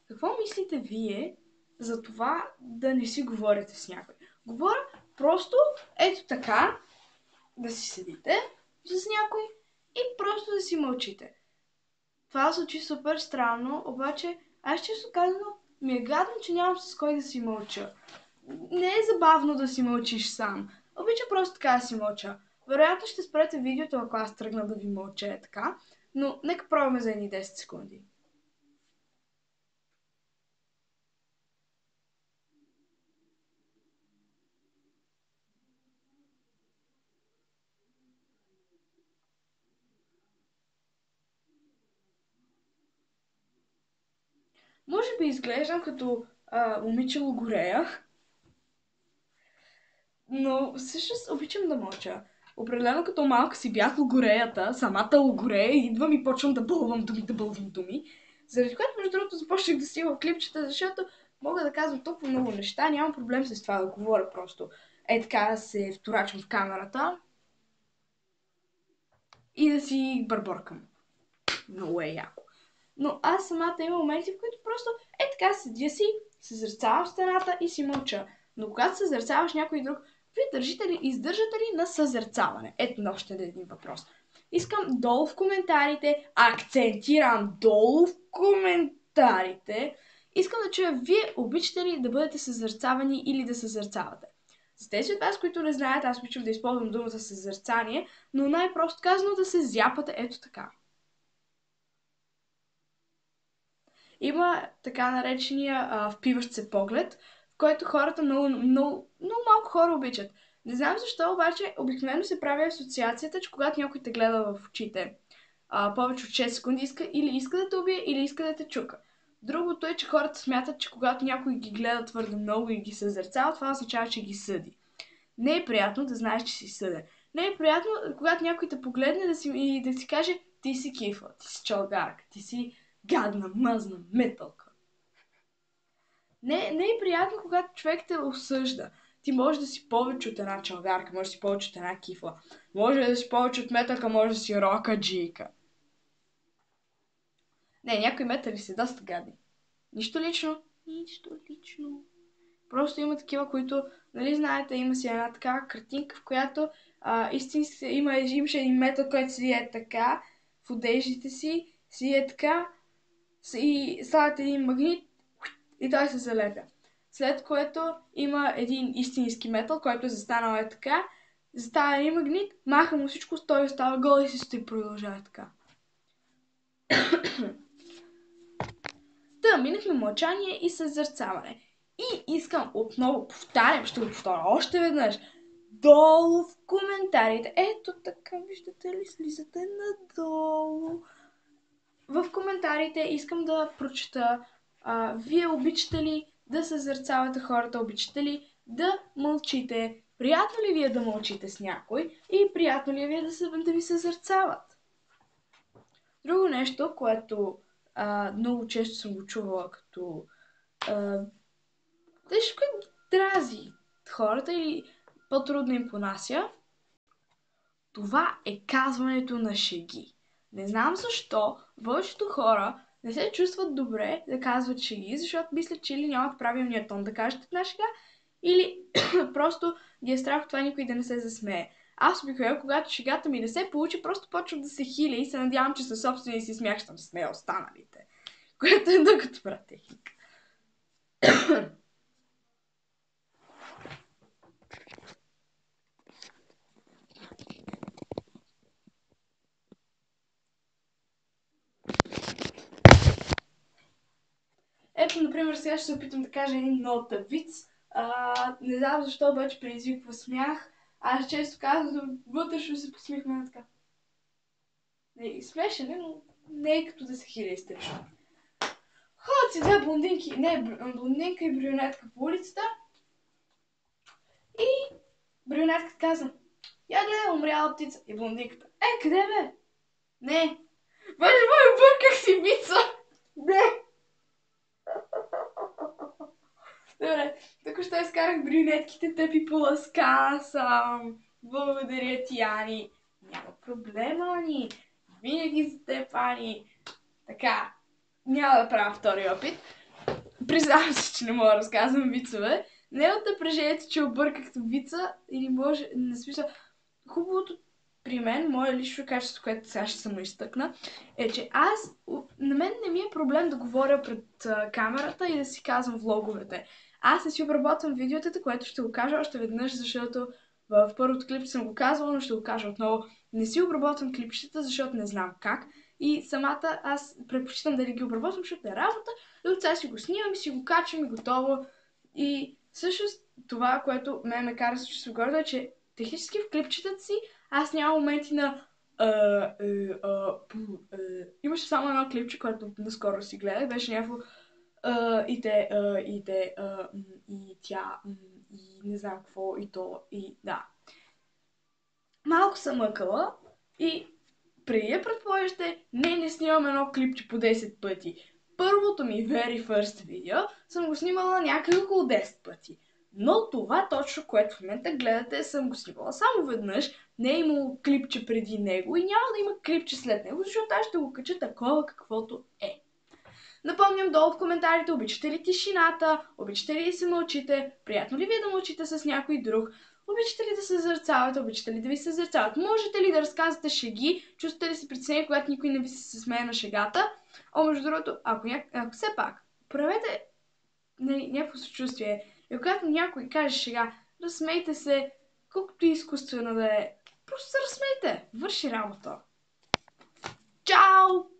Какво мислите вие за това да не си говорите с някой? Говоря просто ето така, да си седите с някой и просто да си мълчите. Това звучи супер странно, обаче аз често казано ми е гадно, че нямам с кой да си мълча. Не е забавно да си мълчиш сам. Обича просто така да си мълча. Вероятно ще спрете видеото, ако аз тръгна да ви мълча е така, но нека пробваме за едни 10 секунди. Може би изглеждам като момиче логорея, но всъщност обичам да мълча. Определено като малка си бях логореята, самата логорея, идвам и почвам да бълвам думи. Заради което, между другото, започнах да снимам клипчета, защото мога да казвам толкова много неща, нямам проблем с това да говоря просто. Е така да се вторачвам в камерата и да си бърборкам. Много е яко. Но аз самата имам моменти, в които просто е така седя си, съзерцавам стената и си мълча. Но когато съзерцаваш някой друг, вие държите ли, издържате ли на съзерцаване? Ето на още един въпрос. Искам долу в коментарите, акцентирам долу в коментарите, искам да чуя вие обичате ли да бъдете съзерцавани или да съзерцавате. За тези от вас, които не знаят, аз обичам да използвам думата съзерцание, но най-просто казано да се зяпате ето така. Има така наречения впиващ се поглед, в който хората много малко хора обичат. Не знам защо, обаче обикновено се прави асоциацията, че когато някой те гледа в очите повече от 6 секунди, или иска да те убие, или иска да те чука. Другото е, че хората смятат, че когато някой ги гледа твърде много и ги съзерцава, това означава, че ги съди. Не е приятно да знаеш, че си съден. Не е приятно, когато някой те погледне и да си каже, ти си кифа, ти си чалгарка, ти си гадна, мазна, металка. Не е приятно, когато човек те осъжда. Ти можеш да си повече от една чалгарка, можеш да си повече от една кифла. Може да си повече от металка, може да си рокаджийка. Не, някои метали са доста гадни. Нищо лично. Нищо лично. Просто има такива, които, нали знаете, има си една такава картинка, в която имаше един метал, който си е така, в одеждите си е така, и слагат един магнит и той се залепя. След което има един истински метал, който е застанал е така, застава един магнит, маха му всичко, той остава гол и си стои продължава така. Та, минахме мълчание и съзерцаване. И искам отново, повтарям, ще го повторя още веднъж, долу в коментарите. Ето така, виждате ли, слизате надолу. В коментарите искам да прочета, вие обичате ли да съзерцавате хората, обичате ли да мълчите, приятно ли ви е да мълчите с някой и приятно ли е ви да ви съзерцават. Друго нещо, което много често съм го чувала като нещо, което ги дрази хората или по-трудно им понася, това е казването на шеги. Не знам защо повечето хора не се чувстват добре да казват шеги, защото мислят, че или нямат правилния тон да кажат една шега, или просто ги е страх от това никой да не се засмее. Аз обикновено, когато шегата ми не се получи, просто почвам да се хиля и се надявам, че със собствения си смях ще смея останалите. Което е много добра техника. Ето, например, сега ще се опитам да кажа един много тъп виц. Не знам защо обаче предизвиква смях. Аз често казвам, вътрешно се посмихме така. Смешен е, но не е като да се хиля изтъчно. Ходят си две блондинки, блондинка и брюнетка по улицата. И брюнетката казва, я гледа умряла птица. И блондинката, къде бе? Не. Боже мой, бърках си вица. Не. Добре, току-що изкарах брюнетките, тъпи поласка съм. Благодаря ти, Ани. Няма проблем, Ани. Винаги за теб, Ани. Така, няма да правя втори опит. Признавам се, че не мога да разказвам вицове. Не от напрежението, че обърках вица или може, не смисъл. Хубавото при мен, мое лично качество, което сега ще само изтъкна, е, че на мен не ми е проблем да говоря пред камерата и да си казвам влоговете. Аз не си обработвам видеотата, което ще го кажа още веднъж, защото в първото клип съм го казвала, но ще го кажа отново. Не си обработвам клипчета, защото не знам как. И самата аз предпочитам да не ги обработвам, защото е работа. И от сега си го снимам и си го качвам и готово. И всъщност това, което ме кара да се чувства горда, е, че технически в клипчетата си аз нямам моменти на имаше само едно клипче, което наскоро си гледах, беше някакво и тя, и не знам какво, и то, и да. Малко съм мъкала и преди да предположите, не снимам едно клипче по 10 пъти. Първото ми very first видео съм го снимала някъде около 10 пъти. Но това точно, което в момента гледате, съм го снимала само веднъж. Не е имало клипче преди него и няма да има клипче след него, защото аз ще го кача такова каквото е. Напомням долу в коментарите, обичате ли тишината, обичате ли да се мълчите, приятно ли ви е да мълчите с някой друг, обичате ли да се зърцавате, обичате ли да ви се зърцават, можете ли да разказвате шеги, чувствате ли се притеснени, когато никой не ви се смее на шегата. Между другото, ако все пак проявете някакво съчувствие и когато някой каже шега, разсмейте се, колкото и изкуствено да е. Просто се разсмейте, върши работа. Чао!